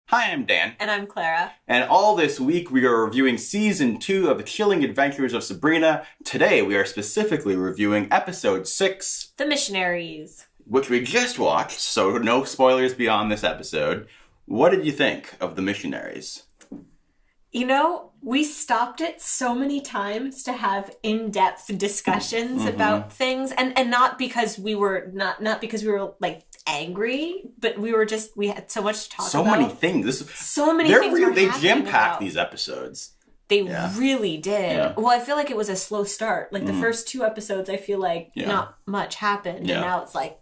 Hi, I'm Dan. And I'm Clara. And all this week we are reviewing Season 2 of the Chilling Adventures of Sabrina. Today we are specifically reviewing Episode 6. The Missionaries. Which we just watched, so no spoilers beyond this episode. What did you think of the Missionaries? You know, we stopped it so many times to have in-depth discussions about things, and not because we were not because we were like angry, but we had so much to talk about. So many things. They jam-packed these episodes. They really did. Yeah. Well, I feel like it was a slow start. Like the first two episodes, I feel like not much happened, and now it's like,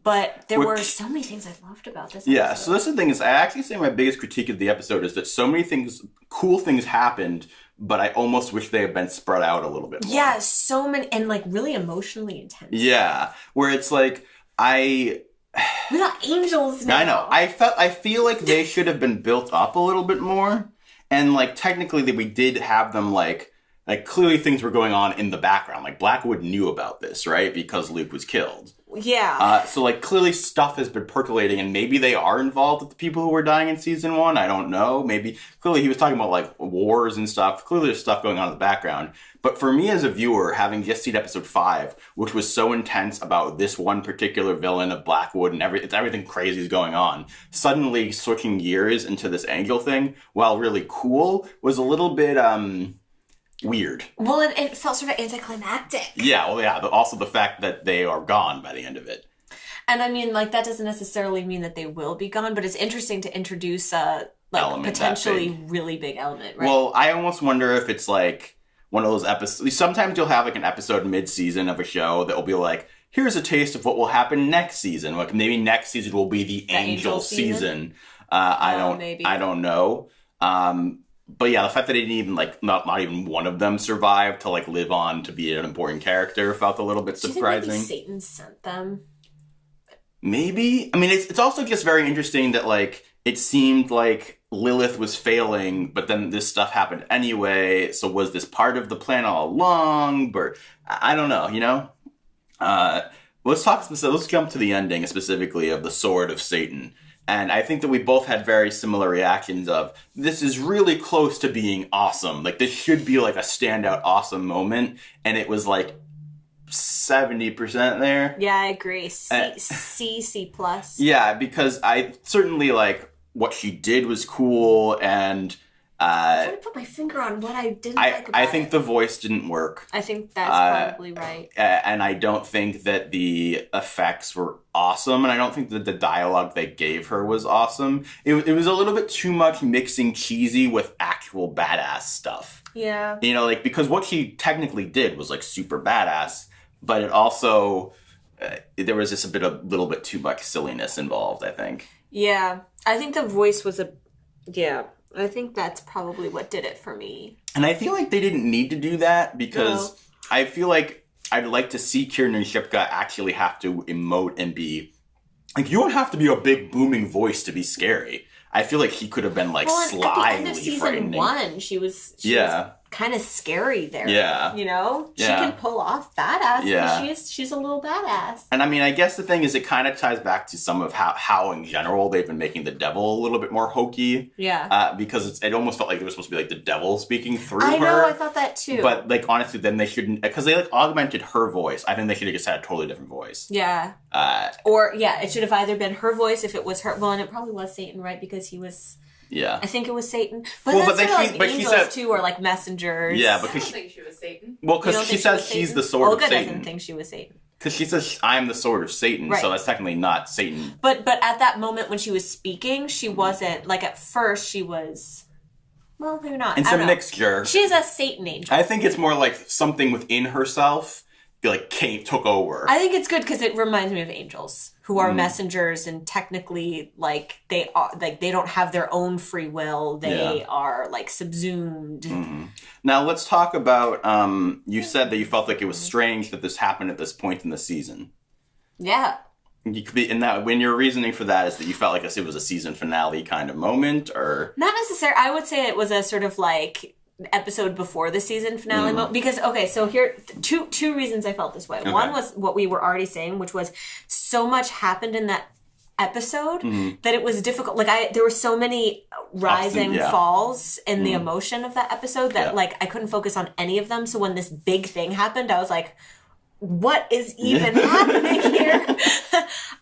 but there were so many things I loved about this episode. Yeah, so that's the thing is, I actually say my biggest critique of the episode is that so many cool things happened, but I almost wish they had been spread out a little bit more. Yeah, so many, and like really emotionally intense. Yeah, where it's like, we got angels now. I know. I feel like they should have been built up a little bit more, and like technically we did have them like clearly things were going on in the background. Like Blackwood knew about this, right? Because Luke was killed. Yeah. So like clearly stuff has been percolating, and maybe they are involved with the people who were dying in season 1. I don't know. Maybe clearly he was talking about like wars and stuff. Clearly there's stuff going on in the background. But for me as a viewer, having just seen episode 5, which was so intense about this one particular villain of Blackwood and everything crazy is going on, suddenly switching gears into this angel thing, while really cool, was a little bit weird. Well, it felt sort of anticlimactic. Yeah, well, yeah, but also the fact that they are gone by the end of it. And I mean, like, that doesn't necessarily mean that they will be gone, but it's interesting to introduce a potentially really big element, right? Well, I almost wonder if it's like one of those episodes. Sometimes you'll have like an episode mid-season of a show that will be like, here's a taste of what will happen next season. Like maybe next season will be the angel season. I don't know. But yeah, the fact that they didn't even not even one of them survived to like live on to be an important character felt a little bit surprising. Do you think maybe Satan sent them? Maybe. I mean, it's also just very interesting that like it seemed like Lilith was failing, but then this stuff happened anyway. So was this part of the plan all along? But I don't know. You know. Let's jump to the ending specifically of the Sword of Satan. And I think that we both had very similar reactions of, this is really close to being awesome. Like, this should be like a standout awesome moment. And it was like 70% there. Yeah, I agree. C+. Yeah, because I certainly like what she did was cool, and I'm trying to put my finger on what I didn't like about I think the voice didn't work. I think that's probably right. And I don't think that the effects were awesome, and I don't think that the dialogue they gave her was awesome. It was a little bit too much mixing cheesy with actual badass stuff. Yeah. You know, like, because what she technically did was like super badass, but it also, there was just a little bit too much silliness involved, I think. Yeah. I think the voice was I think that's probably what did it for me. And I feel like they didn't need to do that because I feel like I'd like to see Kiernan Shipka actually have to emote and be... Like, you don't have to be a big booming voice to be scary. I feel like he could have been like slyly frightening. At the end of season 1, she was kind of scary there. Yeah. You know? She can pull off badass. Yeah. She's a little badass. And I mean, I guess the thing is, it kind of ties back to some of how in general they've been making the devil a little bit more hokey. Yeah. Because it almost felt like it was supposed to be like the devil speaking through her. I know, I thought that too. But like, honestly, then they shouldn't, because they like augmented her voice. I think they should have just had a totally different voice. Yeah. It should have either been her voice if it was her. Well, and it probably was Satan, right? Because he was... Yeah. I think it was Satan. But angels too are like messengers. Yeah, because I don't think she was Satan. Well, because she says she's the sword of Satan. Olga doesn't think she was Satan. Because she says, I'm the sword of Satan, so that's technically not Satan. But at that moment when she was speaking, she wasn't, like at first she was, well, maybe not. It's a mixture. She's a Satan angel. I think it's more like something within herself took over. I think it's good because it reminds me of angels who are messengers, and technically they don't have their own free will. They are like subsumed. Mm-hmm. Now let's talk about you said that you felt like it was strange that this happened at this point in the season. Yeah. You could be, and that when your reasoning for that is that you felt like it was a season finale kind of moment, or not necessarily. I would say it was a sort of like episode before the season finale because so here two reasons I felt this way. Okay. One was what we were already saying, which was so much happened in that episode that it was difficult. Like there were so many rising falls in the emotion of that episode that like I couldn't focus on any of them. So when this big thing happened, I was like, what is even happening here?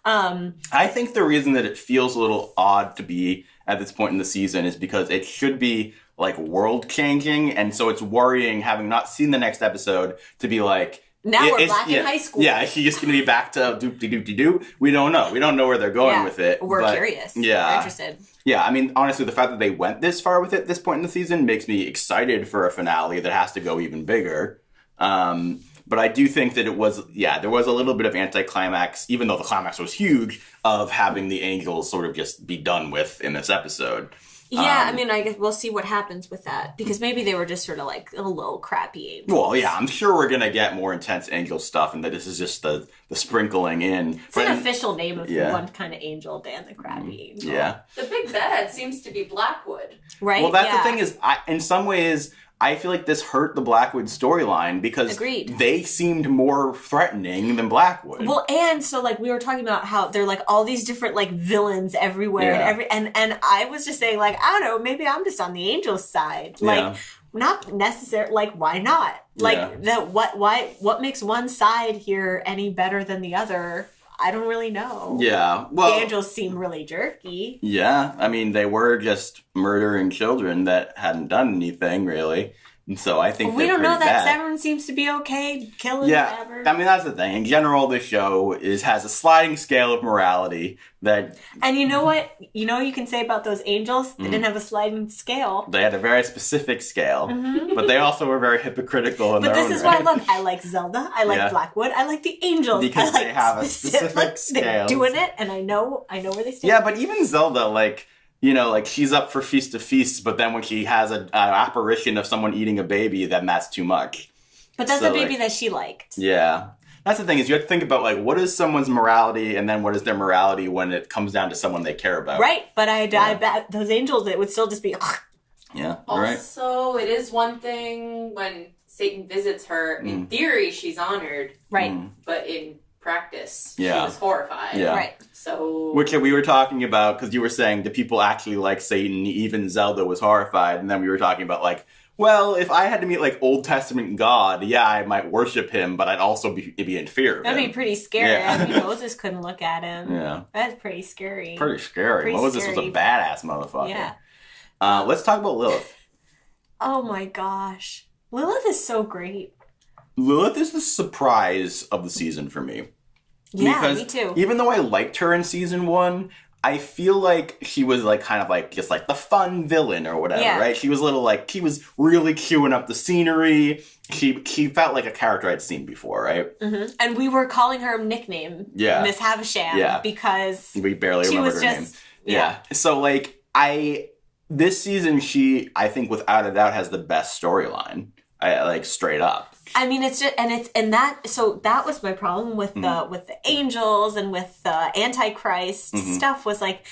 I think the reason that it feels a little odd to be at this point in the season is because it should be like world changing, and so it's worrying, having not seen the next episode, to be like, now we're back in high school. Yeah, she's just going to be back to doop-de-doop-de-doo. We don't know. We don't know where they're going with it. We're curious. Yeah. We're interested. Yeah, I mean, honestly, the fact that they went this far with it at this point in the season makes me excited for a finale that has to go even bigger. But I do think that it was, there was a little bit of anticlimax, even though the climax was huge, of having the angels sort of just be done with in this episode. Yeah, I mean, I guess we'll see what happens with that, because maybe they were just sort of like a little crappy angels. Well, yeah, I'm sure we're going to get more intense angel stuff, and that this is just the sprinkling in. It's an official name of one kind of angel, Dan the crappy angel. Yeah. The big bad seems to be Blackwood. Right? Well, that's the thing is, in some ways, I feel like this hurt the Blackwood storyline because they seemed more threatening than Blackwood. Well, and so like we were talking about how there are like all these different like villains everywhere and I was just saying like, I don't know, maybe I'm just on the angel's side. Like not necessarily, like why not? Like what makes one side here any better than the other? I don't really know. Yeah. Well, the angels seem really jerky. Yeah. I mean, they were just murdering children that hadn't done anything, really. And so I think we don't know that bad. Severn seems to be okay killing whatever. I mean, that's the thing. In general, the show has a sliding scale of morality that... And you know what? You know what you can say about those angels? They didn't have a sliding scale. They had a very specific scale. But they also were very hypocritical in their own right. But this is why, look, I like Zelda. I like Blackwood. I like the angels. Because I like they have a specific scale. They're doing it, and I know where they stand. Yeah, but even Zelda, like... You know, like, she's up for Feast of Feasts, but then when she has an apparition of someone eating a baby, then that's too much. But that's a baby that she liked. Yeah. That's the thing, is you have to think about, like, what is someone's morality, and then what is their morality when it comes down to someone they care about. Right, but I bet those angels, it would still just be... Yeah, Also, it is one thing when Satan visits her, in theory, she's honored. Right. But in practice, she was horrified. Yeah. Right. So... Which we were talking about, because you were saying, do people actually like Satan? Even Zelda was horrified. And then we were talking about, like, well, if I had to meet, like, Old Testament God, I might worship him, but I'd also be in fear of him. That'd be pretty scary. Yeah. I mean, Moses couldn't look at him. Yeah. That's pretty scary. Pretty scary. Moses was a badass motherfucker. Yeah. Let's talk about Lilith. Oh my gosh. Lilith is so great. Lilith is the surprise of the season for me. Yeah, because me too. Even though I liked her in season 1, I feel like she was like kind of like just like the fun villain or whatever, right? She was a little like, she was really queuing up the scenery. She felt like a character I'd seen before, right? Mm-hmm. And we were calling her a nickname, Miss Havisham, because we barely remembered her name. Yeah. So like this season, I think without a doubt has the best storyline. Like straight up. I mean, it's just, so that was my problem with the angels and with the Antichrist stuff, was like,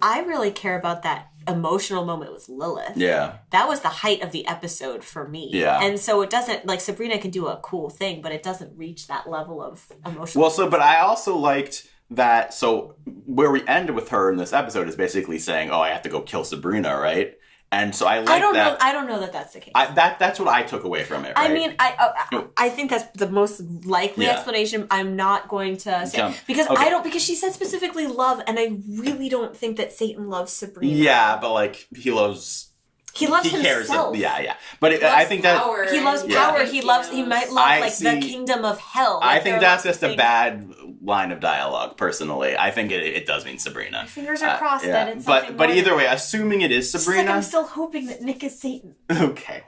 I really care about that emotional moment with Lilith. Yeah. That was the height of the episode for me. Yeah. And so it doesn't, like, Sabrina can do a cool thing, but it doesn't reach that level of emotional. Well, but I also liked that, so where we end with her in this episode is basically saying, I have to go kill Sabrina, right? And so I don't know that that's the case. That's what I took away from it, right? I mean, I think that's the most likely explanation. I'm not going to say because she said specifically love, and I really don't think that Satan loves Sabrina. Yeah, but like he loves himself. Yeah. But I think power, that he loves power. He might love the kingdom of hell. I think that's just a bad line of dialogue. Personally, I think it does mean Sabrina. My fingers are crossed that it's something but more either way, assuming it is Sabrina, like I'm still hoping that Nick is Satan. Okay.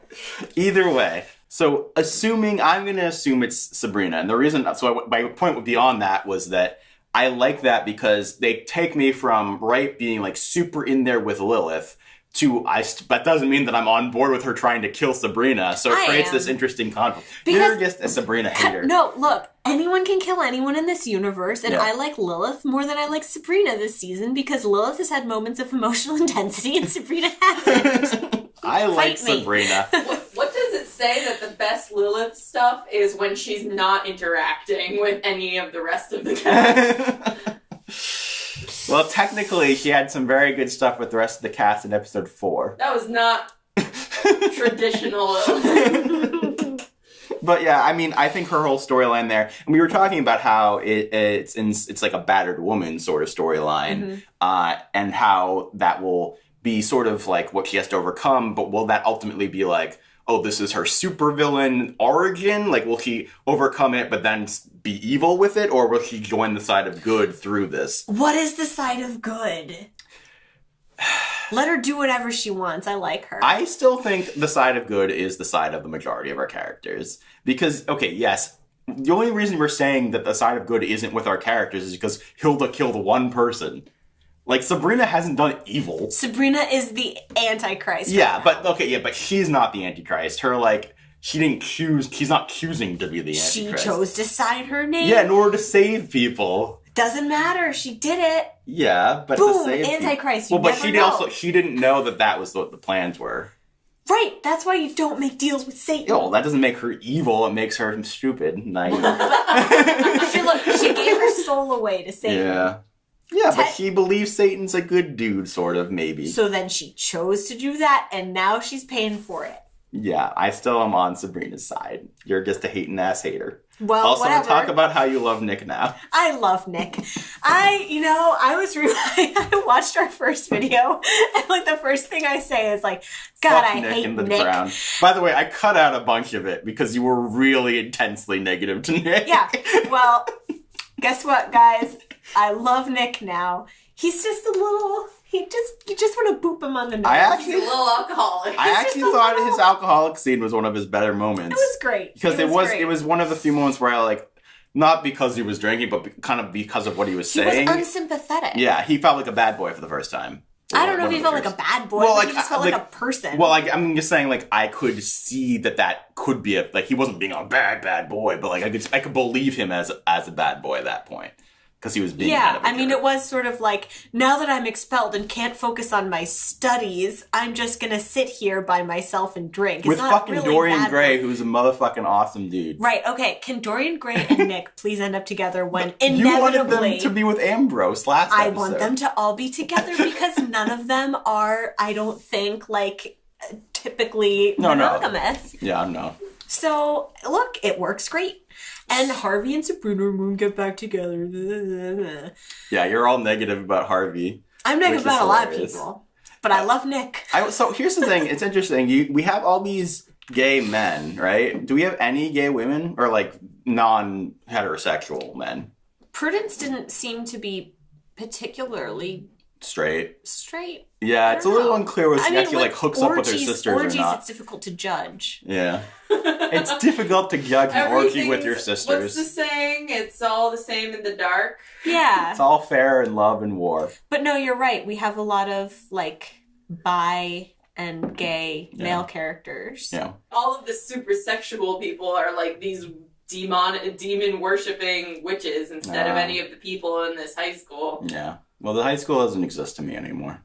Either way. So I'm going to assume it's Sabrina. And the reason, my point beyond that was that I like that because they take me from being like super in there with Lilith to that doesn't mean that I'm on board with her trying to kill Sabrina. So it creates this interesting conflict. You're just a Sabrina hater. No, look, anyone can kill anyone in this universe, and I like Lilith more than I like Sabrina this season because Lilith has had moments of emotional intensity and Sabrina hasn't. I like Sabrina. What does it say that the best Lilith stuff is when she's not interacting with any of the rest of the cast? Well, technically, she had some very good stuff with the rest of the cast in episode 4. That was not traditional. But yeah, I mean, I think her whole storyline there, and we were talking about how it's like a battered woman sort of storyline, and how that will be sort of like what she has to overcome, but will that ultimately be like, oh, this is her supervillain origin? Like, will she overcome it but then be evil with it, or will she join the side of good through this? What is the side of good? Let her do whatever she wants. I like her. I still think the side of good is the side of the majority of our characters. Because, okay, yes, the only reason we're saying that the side of good isn't with our characters is because Hilda killed one person. Like, Sabrina hasn't done evil. Sabrina is the Antichrist. Yeah, but she's not the Antichrist. Her, like, she's not choosing to be the Antichrist. She chose to sign her name. Yeah, in order to save people. Doesn't matter. She did it. Yeah, but boom, to save Antichrist. people. Well, but she didn't know that was what the plans were. Right. That's why you don't make deals with Satan. Well, that doesn't make her evil. It makes her stupid. Naive. She gave her soul away to Satan. Yeah. Yeah, but she believes Satan's a good dude, sort of, maybe. So then she chose to do that, and now she's paying for it. Yeah, I still am on Sabrina's side. You're just a hating-ass hater. Well, also, whatever. talk about how you love Nick now. I love Nick. I watched our first video, and like the first thing I say is like, God, I hate Nick. Ground. By the way, I cut out a bunch of it because you were really intensely negative to Nick. Yeah, well, guess what, guys? I love Nick now. He's just a little... you just want to boop him on the nose. He's a little alcoholic. I actually thought his alcoholic scene was one of his better moments. It was great. Because it was one of the few moments where I like, not because he was drinking, but kind of because of what he was saying. He was unsympathetic. Yeah, he felt like a bad boy for the first time. I don't know if he felt like a bad boy, but he just felt like a person. Well, like, I'm just saying, like, I could see that could be like, he wasn't being a bad boy, but like, I could believe him as a bad boy at that point. Because he was being kind of a jerk. It was sort of like, now that I'm expelled and can't focus on my studies, I'm just gonna sit here by myself and drink. With fucking really Dorian Gray, who's a motherfucking awesome dude. Right, okay. Can Dorian Gray and Nick please end up together when inevitably... You wanted them to be with Ambrose last episode. I want them to all be together because none of them are, I don't think, like, typically monogamous. Yeah, no. So, look, it works great. And Harvey and Sabrina won't get back together. Yeah, you're all negative about Harvey. I'm negative about a lot of people. But I love Nick. So here's the thing. It's interesting. We have all these gay men, right? Do we have any gay women? Or like non-heterosexual men? Prudence didn't seem to be particularly... Straight. Yeah, it's a little unclear whether she actually like hooks up with her sisters or not. It's difficult to judge. Yeah. It's difficult to judge an orgy with your sisters. What's the saying? It's all the same in the dark. Yeah. It's all fair in love and war. But no, you're right. We have a lot of like bi and gay male characters. Yeah. All of the super sexual people are like these demon worshipping witches instead of any of the people in this high school. Yeah. Well, the high school doesn't exist to me anymore.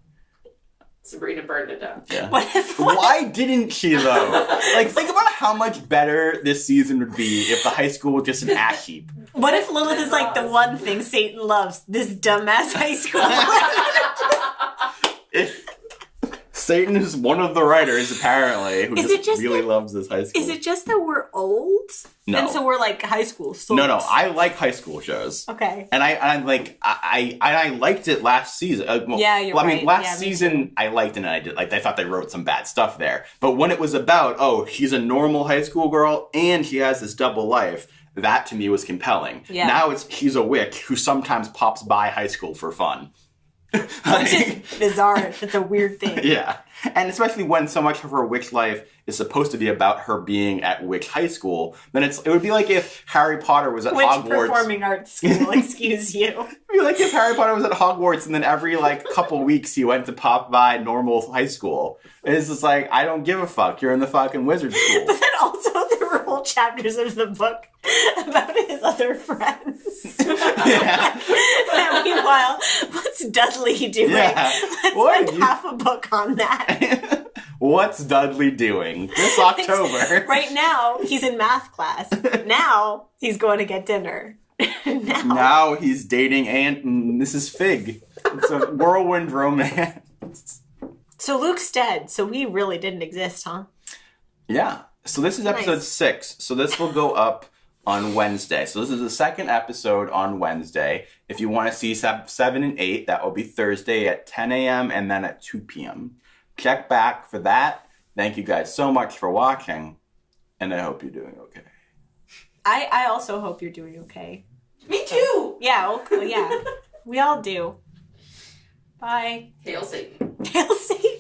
Sabrina burned it down. Yeah. Why didn't she, though? Like, think about how much better this season would be if the high school was just an ash heap. What if Lilith is like the one thing Satan loves? This dumbass high school. If Satan is one of the writers, apparently, who really loves this high school. Is it just that we're old? No. And so we're like high school. No, I like high school shows. Okay. And I liked it last season. You're right. I mean, last season I liked it and I did. Like, I thought they wrote some bad stuff there. But when it was about, she's a normal high school girl and she has this double life, that to me was compelling. Yeah. Now she's a witch who sometimes pops by high school for fun. Which is bizarre. That's a weird thing. Yeah. And especially when so much of her witch life is supposed to be about her being at witch high school, then it would be like if Harry Potter was at Hogwarts. Witch performing arts school, excuse you. It would be like if Harry Potter was at Hogwarts and then every couple weeks he went to pop by normal high school. It's just like, I don't give a fuck. You're in the fucking wizard school. But then also there were whole chapters of the book about his other friends. Yeah. And meanwhile, what's Dudley doing? Yeah. Let's half a book on that. What's Dudley doing this October? Right now, he's in math class. Now, he's going to get dinner. Now he's dating Aunt and Mrs. Fig. It's a whirlwind romance. So Luke's dead, so we really didn't exist, huh? Yeah. So this is episode Nice. 6. So this will go up on Wednesday. So this is the second episode on Wednesday. If you want to see 7 and 8, that will be Thursday at 10 a.m. and then at 2 p.m. Check back for that. Thank you guys so much for watching, and I hope you're doing okay. I also hope you're doing okay. Me too. Yeah, okay, yeah. We all do. Bye. Hail Satan. Hail Satan.